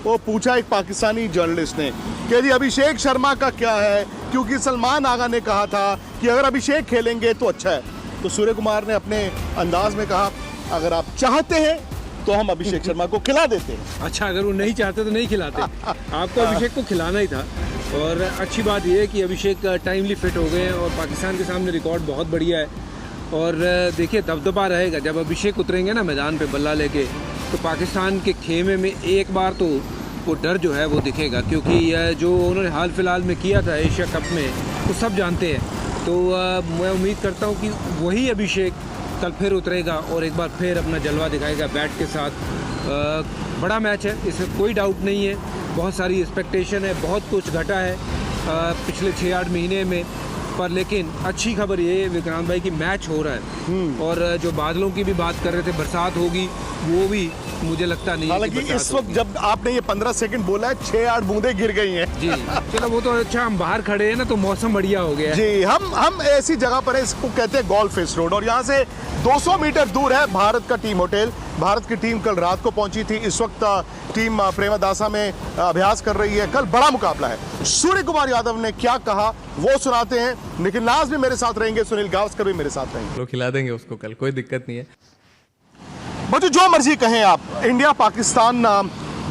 वो पूछा एक पाकिस्तानी जर्नलिस्ट ने कि जी अभिषेक शर्मा का क्या है, क्योंकि सलमान आगा ने कहा था कि अगर अभिषेक खेलेंगे तो अच्छा है। तो सूर्य कुमार ने अपने अंदाज में कहा अगर आप चाहते हैं तो हम अभिषेक शर्मा को खिला देते हैं। अच्छा, अगर वो नहीं चाहते तो नहीं खिलाते। आपको अभिषेक को खिलाना ही था। और अच्छी बात यह है कि अभिषेक टाइमली फिट हो गए हैं और पाकिस्तान के सामने रिकॉर्ड बहुत बढ़िया है। और देखिए दबदबा रहेगा जब अभिषेक उतरेंगे ना मैदान पे बल्ला लेके, तो पाकिस्तान के खेमे में एक बार तो वो डर जो है वो दिखेगा, क्योंकि जो उन्होंने हाल फिलहाल में किया था एशिया कप में वो सब जानते हैं। तो मैं उम्मीद करता हूँ कि वही अभिषेक कल फिर उतरेगा और एक बार फिर अपना जलवा दिखाएगा बैट के साथ। बड़ा मैच है, इसमें कोई डाउट नहीं है। बहुत सारी एक्सपेक्टेशन है, बहुत कुछ घटा है पिछले 6-8 महीने में, पर लेकिन अच्छी खबर ये है विक्रांत भाई कि मैच हो रहा है। और जो बादलों की भी बात कर रहे थे, बरसात होगी, वो भी मुझे लगता नहीं है। हालांकि इस वक्त जब आपने ये 15 सेकंड बोला है 6-8 बूंदें गिर गई हैं। जी चलो वो तो अच्छा, हम बाहर खड़े हैं ना तो मौसम बढ़िया हो गया है। जी हम ऐसी जगह पर है, इसको कहते हैं गोल्फ फेस रोड, और यहाँ से 200 मीटर दूर है भारत का टीम होटल। भारत की टीम कल रात को पहुंची थी। इस वक्त टीम प्रेमदासा में अभ्यास कर रही है। कल बड़ा मुकाबला है। सूर्य कुमार यादव ने क्या कहा वो सुनाते हैं। निखिल नाज भी मेरे साथ रहेंगे, सुनील गावस्कर भी मेरे साथ रहेंगे। लोग खिला देंगे उसको कल, कोई दिक्कत नहीं है। बच्चों जो मर्जी कहें आप, इंडिया पाकिस्तान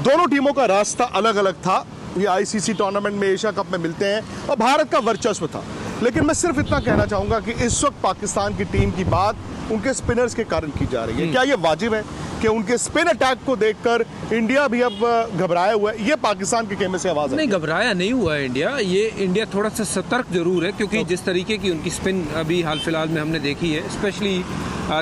दोनों टीमों का रास्ता अलग अलग था। ये आईसीसी टूर्नामेंट में, एशिया कप में मिलते हैं और भारत का वर्चस्व था। लेकिन मैं सिर्फ इतना कहना चाहूंगा कि इस वक्त पाकिस्तान की टीम की बात उनके स्पिनर्स के कारण की जा रही है। क्या ये वाजिब है कि उनके स्पिन अटैक को देखकर इंडिया भी अब घबराया हुआ है? ये पाकिस्तान के खेमे से आवाज है। नहीं, घबराया नहीं हुआ है इंडिया। ये इंडिया थोड़ा सा सतर्क जरूर है, क्योंकि जिस तरीके की उनकी स्पिन अभी हाल फिलहाल में हमने देखी है, स्पेशली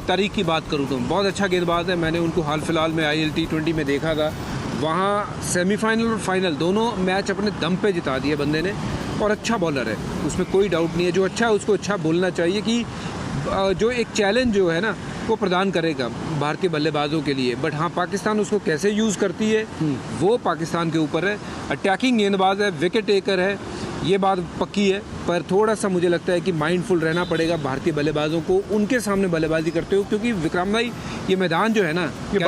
तारिक की बात करूँ तो बहुत अच्छा गेंदबाज है। मैंने उनको हाल फिलहाल में IL T20 में देखा था। वहाँ सेमीफाइनल और फाइनल दोनों मैच अपने दम पे जिता दिए बंदे ने, और अच्छा बॉलर है, उसमें कोई डाउट नहीं है। जो अच्छा है उसको अच्छा बोलना चाहिए कि जो एक चैलेंज जो है ना वो प्रदान करेगा भारतीय बल्लेबाजों के लिए। बट हाँ, पाकिस्तान उसको कैसे यूज़ करती है वो पाकिस्तान के ऊपर है। अटैकिंग गेंदबाज है, विकेट टेकर है, ये बात पक्की है। पर थोड़ा सा मुझे लगता है कि माइंडफुल रहना पड़ेगा भारतीय बल्लेबाजों को उनके सामने बल्लेबाजी करते हो, क्योंकि विक्रम भाई ये मैदान जो है ना, ये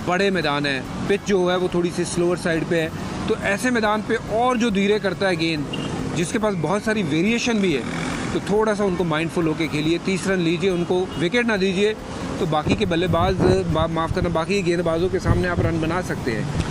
बड़े मैदान है। पिच जो है वो थोड़ी सी स्लोअर साइड पे है, तो ऐसे मैदान पे और जो धीरे करता है गेंद, जिसके पास बहुत सारी वेरिएशन भी है, तो थोड़ा सा उनको माइंडफुल होकर खेलिए। 30 रन लीजिए, उनको विकेट ना दीजिए, तो बाकी के बल्लेबाज माफ़ करना, बाकी गेंदबाजों के सामने आप रन बना सकते हैं।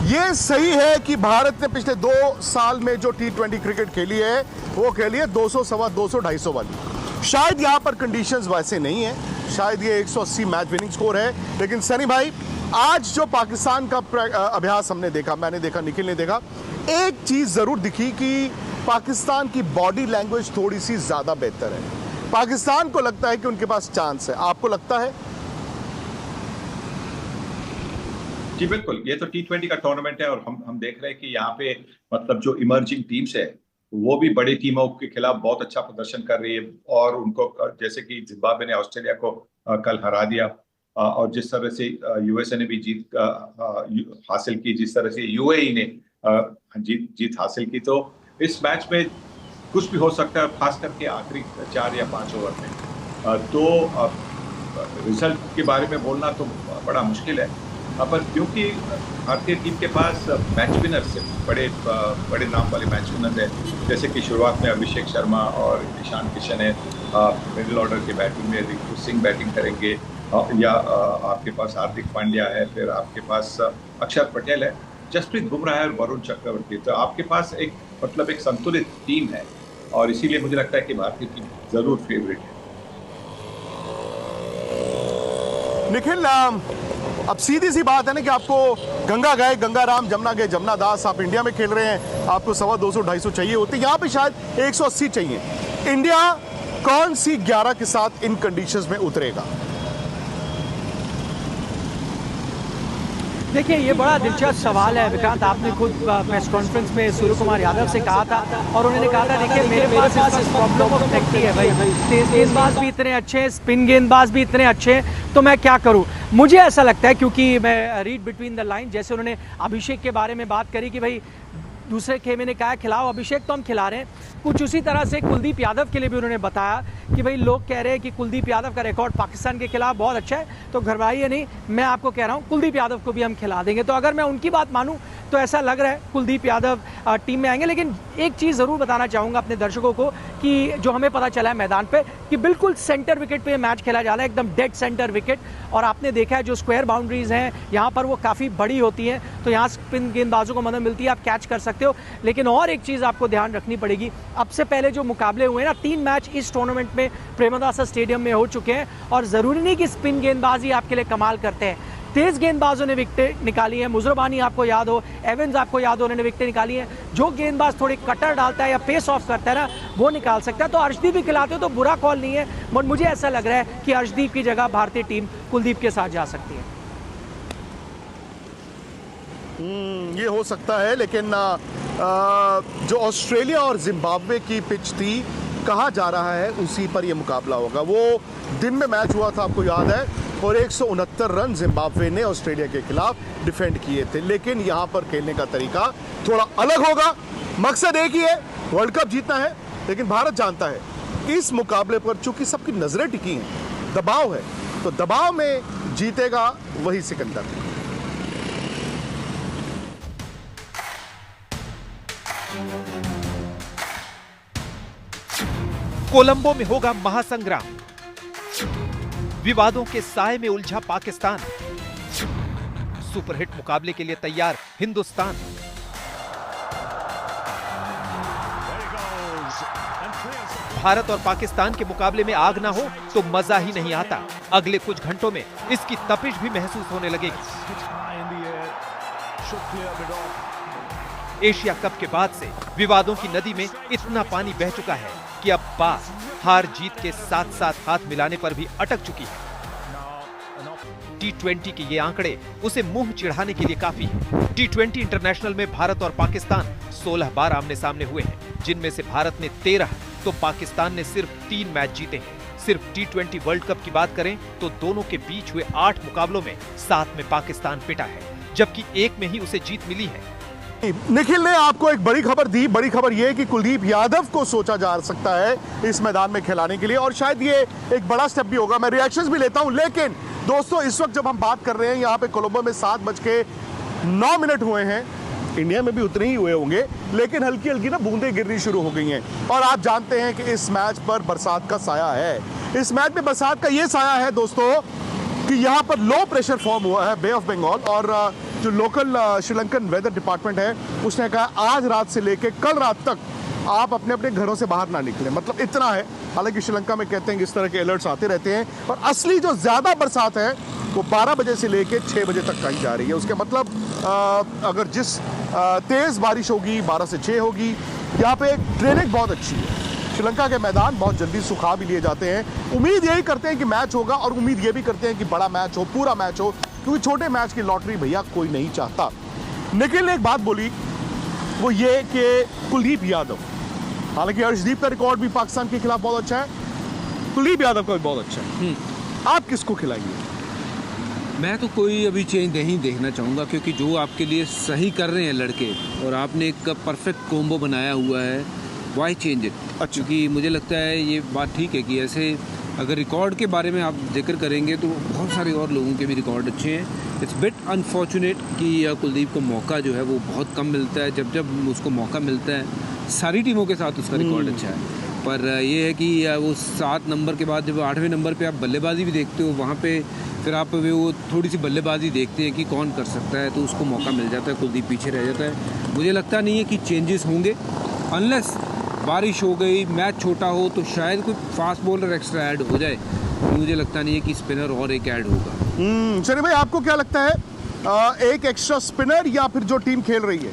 ये सही है कि भारत ने पिछले 2 साल में जो T20 क्रिकेट खेली है वो खेली है 200, 250, 250 वाली। शायद यहाँ पर कंडीशंस वैसे नहीं है, शायद ये 180 मैच विनिंग स्कोर है। लेकिन सनी भाई, आज जो पाकिस्तान का अभ्यास हमने देखा, मैंने देखा, निखिल ने देखा, एक चीज जरूर दिखी कि पाकिस्तान की बॉडी लैंग्वेज थोड़ी सी ज्यादा बेहतर है। पाकिस्तान को लगता है कि उनके पास चांस है। आपको लगता है? जी बिल्कुल, ये तो T20 का टूर्नामेंट है और हम देख रहे हैं कि यहाँ पे मतलब जो इमर्जिंग टीम्स है वो भी बड़ी टीमों के खिलाफ बहुत अच्छा प्रदर्शन कर रही है। और उनको जैसे कि जिम्बाब्वे ने ऑस्ट्रेलिया को कल हरा दिया, और जिस तरह से USA ने भी जीत हासिल की, जिस तरह से UAE ने जीत हासिल की, तो इस मैच में कुछ भी हो सकता है, खास करके आखिरी 4 या 5 ओवर में। तो रिजल्ट के बारे में बोलना तो बड़ा मुश्किल है, पर क्योंकि भारतीय टीम के पास मैच विनर्स है, बड़े नाम वाले मैच विनर है, जैसे कि शुरुआत में अभिषेक शर्मा और ईशान किशन है, मिडिल ऑर्डर के बैटिंग में रिंकू सिंह बैटिंग करेंगे, या आपके पास हार्दिक पांड्या है, फिर आपके पास अक्षर पटेल है, जसप्रीत बुमराह है और वरुण चक्रवर्ती। तो आपके पास एक संतुलित टीम है, और इसीलिए मुझे लगता है कि भारतीय टीम जरूर फेवरेट है। निखिल, अब सीधी सी बात है ना कि आपको गंगा गए गंगा राम, जमुना गए जमुना दास। आप इंडिया में खेल रहे हैं, आपको 250, 250 चाहिए होते, यहाँ पे शायद 180 चाहिए। इंडिया कौन सी 11 के साथ इन कंडीशंस में उतरेगा? देखिए, ये बड़ा दिलचस्प सवाल है विक्रांत। आपने खुद प्रेस कॉन्फ्रेंस में सूर्य कुमार यादव से कहा था, और उन्होंने कहा था देखिए मेरे पास प्रॉब्लम ऑफ नेक है भाई, तेज गेंदबाज भी इतने अच्छे हैं, स्पिन गेंदबाज भी इतने अच्छे हैं, तो मैं क्या करूं। मुझे ऐसा लगता है, क्योंकि मैं रीड बिटवीन द लाइन, जैसे उन्होंने अभिषेक के बारे में बात करी कि भाई दूसरे खेमे ने कहा खिलाओ अभिषेक, तो हम खिला रहे हैं, कुछ उसी तरह से कुलदीप यादव के लिए भी उन्होंने बताया कि भाई लोग कह रहे हैं कि कुलदीप यादव का रिकॉर्ड पाकिस्तान के खिलाफ बहुत अच्छा है, तो घबराइए नहीं, मैं आपको कह रहा हूँ कुलदीप यादव को भी हम खिला देंगे। तो अगर मैं उनकी बात मानूं तो ऐसा लग रहा है कुलदीप यादव टीम में आएंगे। लेकिन एक चीज़ ज़रूर बताना चाहूँगा अपने दर्शकों को कि जो हमें पता चला है मैदान पे कि बिल्कुल सेंटर विकेट पे मैच खेला जा रहा है, एकदम डेड सेंटर विकेट। और आपने देखा है जो स्क्वायर बाउंड्रीज हैं यहाँ पर वो काफ़ी बड़ी होती हैं, तो यहाँ स्पिन गेंदबाजों को मदद मिलती है, आप कैच कर सकते हो। लेकिन और एक चीज़ आपको ध्यान रखनी पड़ेगी, अब से पहले जो मुकाबले हुए ना 3 मैच इस टूर्नामेंट में प्रेमदासा स्टेडियम में हो चुके हैं, और ज़रूरी नहीं कि स्पिन गेंदबाजी आपके लिए कमाल करते हैं, तेज गेंदबाजों ने विकेटें निकाली हैं। मुजरबानी आपको याद हो, एवंस आपको याद हो, उन्होंने विकेटें निकाली हैं। जो गेंदबाज थोड़ी कटर डालता है या पेस ऑफ करता है ना, वो निकाल सकता है। तो अर्शदीप भी खिलाते हो तो बुरा कॉल नहीं है, बट मुझे ऐसा लग रहा है कि अर्शदीप की जगह भारतीय टीम कुलदीप के साथ जा सकती है। ये हो सकता है, लेकिन जो ऑस्ट्रेलिया और जिम्बाब्वे की पिच थी, कहा जा रहा है उसी पर यह मुकाबला होगा। वो दिन में मैच हुआ था, आपको याद है, और 169 रन जिम्बाब्वे ने ऑस्ट्रेलिया के खिलाफ डिफेंड किए थे। लेकिन यहाँ पर खेलने का तरीका थोड़ा अलग होगा। मकसद एक ही है, वर्ल्ड कप जीतना है। लेकिन भारत जानता है इस मुकाबले पर चूंकि सबकी नजरें टिकी हैं, दबाव है, तो दबाव में जीतेगा वही सिकंदर। कोलंबो में होगा महासंग्राम, विवादों के साए में उलझा पाकिस्तान, सुपरहिट मुकाबले के लिए तैयार हिंदुस्तान। भारत और पाकिस्तान के मुकाबले में आग ना हो तो मजा ही नहीं आता। अगले कुछ घंटों में इसकी तपिश भी महसूस होने लगेगी। एशिया कप के बाद से विवादों की नदी में इतना पानी बह चुका है कि अब बात हार जीत के साथ साथ हाथ मिलाने पर भी अटक चुकी है। T20 के ये आंकड़े उसे मुंह चिढ़ाने के लिए काफी है। T20 इंटरनेशनल में भारत और पाकिस्तान 16 बार आमने सामने हुए हैं, जिनमें से भारत ने 13 तो पाकिस्तान ने सिर्फ 3 मैच जीते हैं। सिर्फ T20 वर्ल्ड कप की बात करें तो दोनों के बीच हुए 8 मुकाबलों में 7 में पाकिस्तान पिटा है, जबकि 1 में ही उसे जीत मिली है। निखिल ने आपको एक बड़ी खबर दी। बड़ी खबर यह कि कुलदीप यादव को सोचा जा सकता है इस मैदान में खिलाने के लिए, और शायद ये एक बड़ा स्टेप भी होगा। मैं रिएक्शंस भी लेता हूं, लेकिन दोस्तों इस वक्त जब हम बात कर रहे हैं यहाँ पे कोलंबो में 7:09 हुए हैं, इंडिया में भी उतने ही हुए होंगे, लेकिन हल्की हल्की ना बूंदें गिरनी शुरू हो गई हैं। और आप जानते हैं कि इस मैच पर बरसात का साया है। इस मैच में बरसात का ये साया है दोस्तों कि यहाँ पर लो प्रेशर फॉर्म हुआ है बे ऑफ बंगाल, और जो लोकल श्रीलंकन वेदर डिपार्टमेंट है उसने कहा आज रात से लेकर कल रात तक आप अपने अपने घरों से बाहर ना निकलें। मतलब इतना है। हालांकि श्रीलंका में कहते हैं कि इस तरह के अलर्ट्स आते रहते हैं, और असली जो ज़्यादा बरसात है वो 12 बजे से लेकर 6 बजे तक कही जा रही है। उसके मतलब अगर जिस तेज़ बारिश होगी 12 से 6 होगी। यहाँ पे ड्रेनेज बहुत अच्छी है। श्रीलंका के मैदान बहुत जल्दी सुखा भी लिए जाते हैं। उम्मीद यही करते हैं कि मैच होगा, और उम्मीद ये भी करते हैं कि बड़ा मैच हो, पूरा मैच हो, क्योंकि छोटे मैच की लॉटरी भैया कोई नहीं चाहता। निखिल ने एक बात बोली, वो ये कि कुलदीप यादव, हालांकि अर्शदीप का रिकॉर्ड भी पाकिस्तान के खिलाफ बहुत अच्छा है, कुलदीप यादव का भी बहुत अच्छा है। आप किसको खिलाएंगे? मैं तो कोई अभी चेंज नहीं देखना चाहूँगा, क्योंकि जो आपके लिए सही कर रहे हैं लड़के, और आपने एक परफेक्ट कॉम्बो बनाया हुआ है, वाई चेंज इट। क्योंकि मुझे लगता है ये बात ठीक है कि ऐसे अगर रिकॉर्ड के बारे में आप जिक्र करेंगे तो बहुत सारे और लोगों के भी रिकॉर्ड अच्छे हैं। इट्स बिट अनफॉर्चुनेट कि कुलदीप को मौका जो है वो बहुत कम मिलता है। जब जब उसको मौका मिलता है सारी टीमों के साथ उसका रिकॉर्ड अच्छा है, पर ये है कि वो 7 नंबर के बाद जब 8वें नंबर पे आप बल्लेबाजी भी देखते हो, वहाँ पे फिर आप वो थोड़ी सी बल्लेबाजी देखते हैं कि कौन कर सकता है, तो उसको मौका मिल जाता है, कुलदीप पीछे रह जाता है। मुझे लगता नहीं है कि चेंजेस होंगे, अनलेस बारिश हो गई, मैच छोटा हो, तो शायद कोई फास्ट बॉलर एक्स्ट्रा ऐड हो जाए। मुझे लगता नहीं है कि स्पिनर और एक ऐड होगा। चलिए भाई, आपको क्या लगता है, एक एक्स्ट्रा स्पिनर या फिर जो टीम खेल रही है?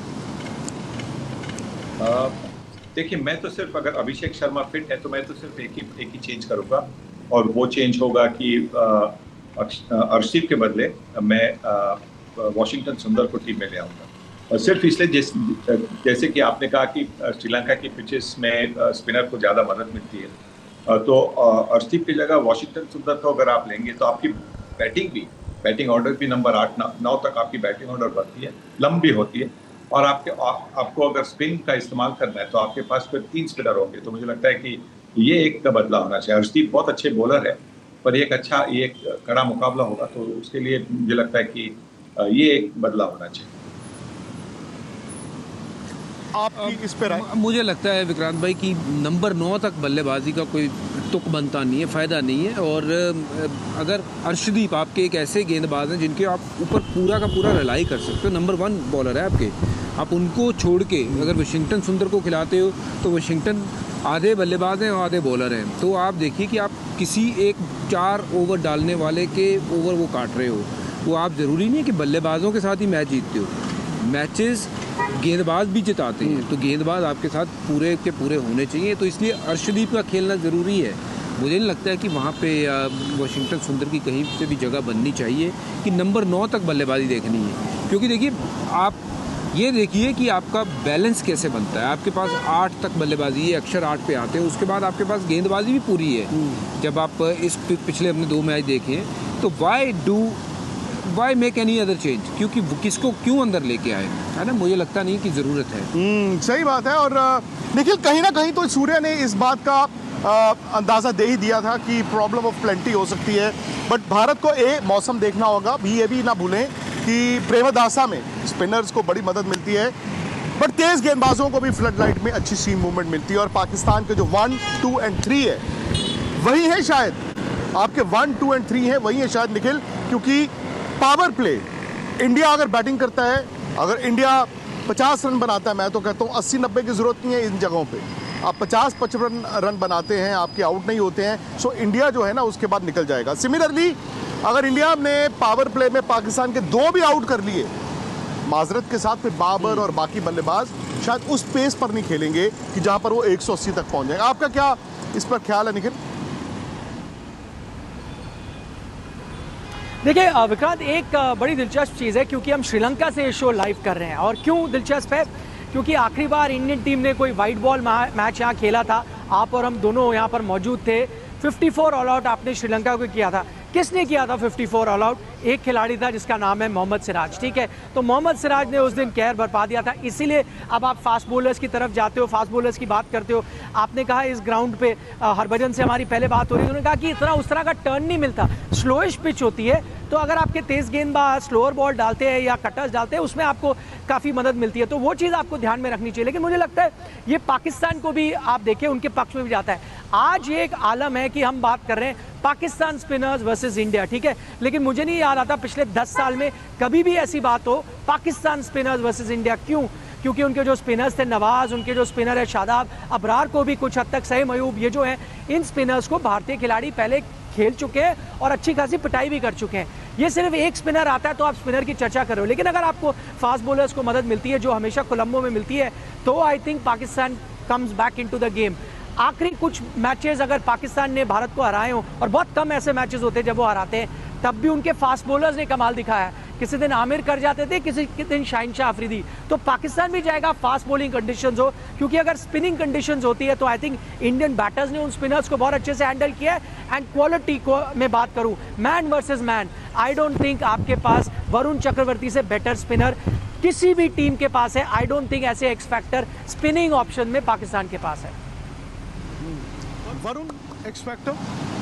देखिए, मैं तो सिर्फ अगर अभिषेक शर्मा फिट है तो मैं तो सिर्फ एक ही चेंज करूंगा, और वो चेंज होगा कि अर्शदीप के बदले मैं वॉशिंगटन सुंदर को टीम में ले आऊंगा। और सिर्फ इसलिए जैसे कि आपने कहा कि श्रीलंका की पिचेस में स्पिनर को ज़्यादा मदद मिलती है, तो अर्शदीप की जगह वॉशिंगटन सुंदर को अगर आप लेंगे तो आपकी बैटिंग ऑर्डर भी नंबर 8-9 तक आपकी बैटिंग ऑर्डर बढ़ती है, लंबी होती है, और आपको अगर स्पिन का इस्तेमाल करना है तो आपके पास फिर 3 स्पिनर होंगे। तो मुझे लगता है कि ये एक बदलाव होना चाहिए। अर्शदीप बहुत अच्छे बॉलर है, पर ये एक कड़ा मुकाबला होगा, तो उसके लिए मुझे लगता है कि ये एक बदलाव होना चाहिए। आपकी इस पर राय? मुझे लगता है विक्रांत भाई कि नंबर 9 तक बल्लेबाजी का कोई तुक बनता नहीं है, फ़ायदा नहीं है। और अगर अर्शदीप आपके एक ऐसे गेंदबाज हैं जिनके आप ऊपर पूरा का पूरा रिलाई कर सकते हो, नंबर 1 बॉलर है आपके, आप उनको छोड़ के अगर वाशिंगटन सुंदर को खिलाते हो तो वाशिंगटन आधे बल्लेबाज हैं और आधे बॉलर हैं। तो आप देखिए कि आप किसी एक 4 ओवर डालने वाले के ओवर वो काट रहे हो, वो आप ज़रूरी नहीं है कि बल्लेबाजों के साथ ही मैच जीतते हो। मैचेस गेंदबाज भी जिताते हैं, तो गेंदबाज आपके साथ पूरे के पूरे होने चाहिए। तो इसलिए अर्शदीप का खेलना ज़रूरी है। मुझे नहीं लगता है कि वहाँ पे वाशिंगटन सुंदर की कहीं से भी जगह बननी चाहिए कि नंबर 9 तक बल्लेबाजी देखनी है। क्योंकि देखिए, आप ये देखिए कि आपका बैलेंस कैसे बनता है। आपके पास 8 तक बल्लेबाजी है, अक्षर 8 पे आते हैं, उसके बाद आपके पास गेंदबाजी भी पूरी है। जब आप इस पिछले अपने 2 मैच देखें तो why make any other change, क्योंकि किसको क्यों अंदर लेके आए, है ना? मुझे लगता नहीं कि ज़रूरत है। सही बात है। और निखिल, कहीं ना कहीं तो सूर्य ने इस बात का अंदाज़ा दे ही दिया था कि प्रॉब्लम ऑफ प्लेंटी हो सकती है। बट भारत को मौसम देखना होगा, ये भी ना भूलें कि प्रेमदासा में स्पिनर्स को बड़ी मदद मिलती है, बट तेज़ गेंदबाजों को भी फ्लड लाइट में अच्छी सीम मूवमेंट मिलती है। और पाकिस्तान के जो 1, 2 और 3 है, वही है शायद आपके 1, 2 और 3 है, वही है शायद निखिल। क्योंकि पावर प्ले, इंडिया अगर बैटिंग करता है, अगर इंडिया 50 रन बनाता है, मैं तो कहता हूँ 80-90 की ज़रूरत नहीं है इन जगहों पे। आप 50-55 रन बनाते हैं, आपके आउट नहीं होते हैं, सो इंडिया जो है ना उसके बाद निकल जाएगा। सिमिलरली अगर इंडिया ने पावर प्ले में पाकिस्तान के 2 भी आउट कर लिए माजरत के साथ, फिर बाबर और बाकी बल्लेबाज शायद उस पेस पर नहीं खेलेंगे कि जहाँ पर वो 180 तक पहुँच जाएंगे। आपका क्या इस पर ख्याल है निखिल? देखिए विक्रांत, एक बड़ी दिलचस्प चीज़ है, क्योंकि हम श्रीलंका से ये शो लाइव कर रहे हैं। और क्यों दिलचस्प है? क्योंकि आखिरी बार इंडियन टीम ने कोई वाइट बॉल मैच यहाँ खेला था, आप और हम दोनों यहाँ पर मौजूद थे। 54 ऑल आउट आपने श्रीलंका को किया था। किसने किया था 54 ऑल आउट? एक खिलाड़ी था जिसका नाम है मोहम्मद सिराज, ठीक है? तो मोहम्मद सिराज ने उस दिन कहर बरपा दिया था। इसीलिए अब आप फास्ट बॉलर्स की तरफ जाते हो, फास्ट बॉलर्स की बात करते हो। आपने कहा इस ग्राउंड पे हरभजन से हमारी पहले बात हो रही थी, उन्होंने कहा कि इतना उस तरह का टर्न नहीं मिलता, स्लोइश पिच होती है, तो अगर आपके तेज़ गेंदबाज स्लोअर बॉल डालते हैं या कटर्स डालते हैं, उसमें आपको काफ़ी मदद मिलती है। तो वो चीज़ आपको ध्यान में रखनी चाहिए। लेकिन मुझे लगता है ये पाकिस्तान को भी आप देखें, उनके पक्ष में भी जाता है। आज ये एक आलम है कि हम बात कर रहे हैं पाकिस्तान स्पिनर्स वर्सेस इंडिया, ठीक है? लेकिन मुझे नहीं याद आता पिछले 10 साल में कभी भी ऐसी बात हो पाकिस्तान स्पिनर्स वर्सेस इंडिया। क्यों? क्योंकि उनके जो स्पिनर्स थे नवाज, उनके जो स्पिनर है शादाब, अबरार को भी कुछ हद तक सही मयूब, ये जो हैं इन स्पिनर्स को भारतीय खिलाड़ी पहले खेल चुके हैं और अच्छी खासी पिटाई भी कर चुके हैं। ये सिर्फ एक स्पिनर आता है तो आप स्पिनर की चर्चा कर रहे हो, लेकिन अगर आपको फास्ट बॉलर्स को मदद मिलती है जो हमेशा कोलंबो में मिलती है, तो I think Pakistan comes back into the game. आखिरी कुछ मैचेस अगर पाकिस्तान ने भारत को हराए हो, और बहुत कम ऐसे मैचेस होते हैं जब वो हराते हैं, तब भी उनके फास्ट बॉलर्स ने कमाल दिखाया है। किसी दिन आमिर कर जाते थे, किसी दिन शाहिनशाह अफरीदी। तो पाकिस्तान भी जाएगा फास्ट बॉलिंग कंडीशंस हो, क्योंकि अगर स्पिनिंग कंडीशंस होती है तो आई थिंक इंडियन बैटर्स ने उन स्पिनर्स को बहुत अच्छे से हैंडल किया है। एंड क्वालिटी को मैं बात करूं, man versus man, I don't think आपके पास वरुण चक्रवर्ती से बेटर स्पिनर किसी भी टीम के पास है। आई डोंट थिंक ऐसे एक्स फैक्टर स्पिनिंग ऑप्शन में पाकिस्तान के पास है। Varun x factor?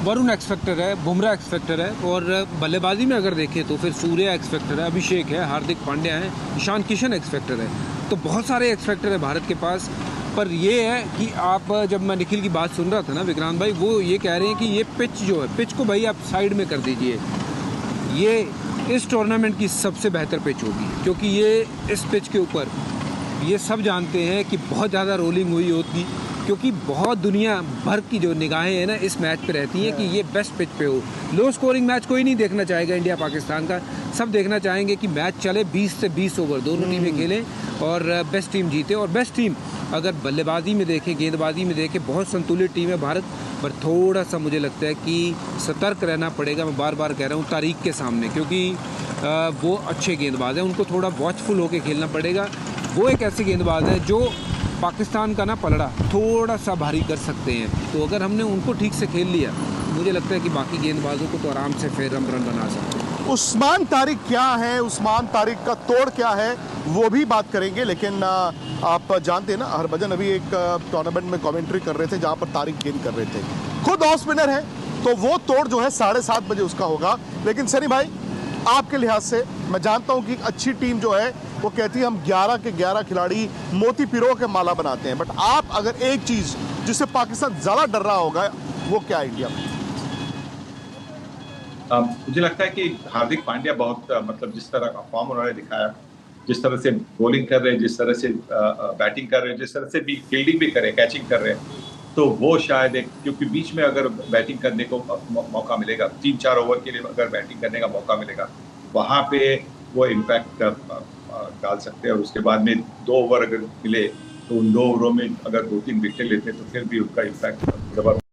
Varun x factor है, बुमराह एक्स फैक्टर है, और बल्लेबाजी में अगर देखें तो फिर सूर्या एक्स फैक्टर है, अभिषेक है, हार्दिक पांड्या है, ईशान किशन एक्स फैक्टर है। तो बहुत सारे एक्स फैक्टर है भारत के पास। पर ये है कि आप, जब मैं निखिल की बात सुन रहा था ना विक्रांत भाई, वो ये कह रहे हैं कि ये पिच जो है, पिच को भाई आप साइड में कर दीजिए। ये इस टूर्नामेंट की सबसे बेहतर पिच होगी, क्योंकि ये इस पिच के ऊपर ये सब जानते हैं कि बहुत ज़्यादा रोलिंग हुई होती, क्योंकि बहुत दुनिया भर की जो निगाहें हैं ना इस मैच पे रहती हैं कि ये बेस्ट पिच पे हो। लो स्कोरिंग मैच कोई नहीं देखना चाहेगा इंडिया पाकिस्तान का, सब देखना चाहेंगे कि मैच चले 20 से 20 ओवर, दोनों टीमें खेलें और बेस्ट टीम जीते। और बेस्ट टीम अगर बल्लेबाजी में देखें, गेंदबाजी में देखें, बहुत संतुलित टीम है भारत। पर थोड़ा सा मुझे लगता है कि सतर्क रहना पड़ेगा, मैं बार बार कह रहा हूँ, तारीख के सामने, क्योंकि वो अच्छे गेंदबाज हैं, उनको थोड़ा वॉचफुल होकर खेलना पड़ेगा। वो एक ऐसे गेंदबाज हैं जो पाकिस्तान का ना पलड़ा थोड़ा सा भारी कर सकते हैं। तो अगर हमने उनको ठीक से खेल लिया, मुझे लगता है कि बाकी गेंदबाजों को तो आराम से फेर रन बना सकते हैं। उस्मान तारिक क्या है, उस्मान तारिक का तोड़ क्या है, वो भी बात करेंगे। लेकिन आप जानते हैं ना, हरभजन अभी एक टूर्नामेंट में कमेंट्री कर रहे थे जहां पर तारिक गेंद कर रहे थे, खुद ऑफ स्पिनर है, तो वो तोड़ जो है 7:30 बजे उसका होगा। लेकिन सनी भाई, आपके लिहाज से मैं जानता हूं कि एक अच्छी टीम जो है वो कहती है हम 11 के 11 खिलाड़ी मोती पिरो के माला बनाते हैं, बट आप अगर एक चीज जिससे पाकिस्तान ज्यादा डर रहा होगा वो क्या है इंडिया में? मुझे लगता है कि हार्दिक पांड्या बहुत मतलब जिस तरह का फॉर्म उन्होंने दिखाया, जिस तरह से बॉलिंग कर रहे हैं, जिस तरह से बैटिंग कर रहे हैं, जिस तरह से भी फील्डिंग भी कर रहे हैं, कैचिंग कर रहे हैं, तो वो शायद एक, क्योंकि बीच में अगर बैटिंग करने को मौका मिलेगा, 3-4 ओवर के लिए अगर बैटिंग करने का मौका मिलेगा, वहाँ पे वो इम्पैक्ट डाल सकते हैं। और उसके बाद में 2 ओवर अगर मिले तो उन 2 ओवरों में अगर 2-3 विकेट लेते हैं तो फिर भी उनका इम्पैक्ट जबरदस्त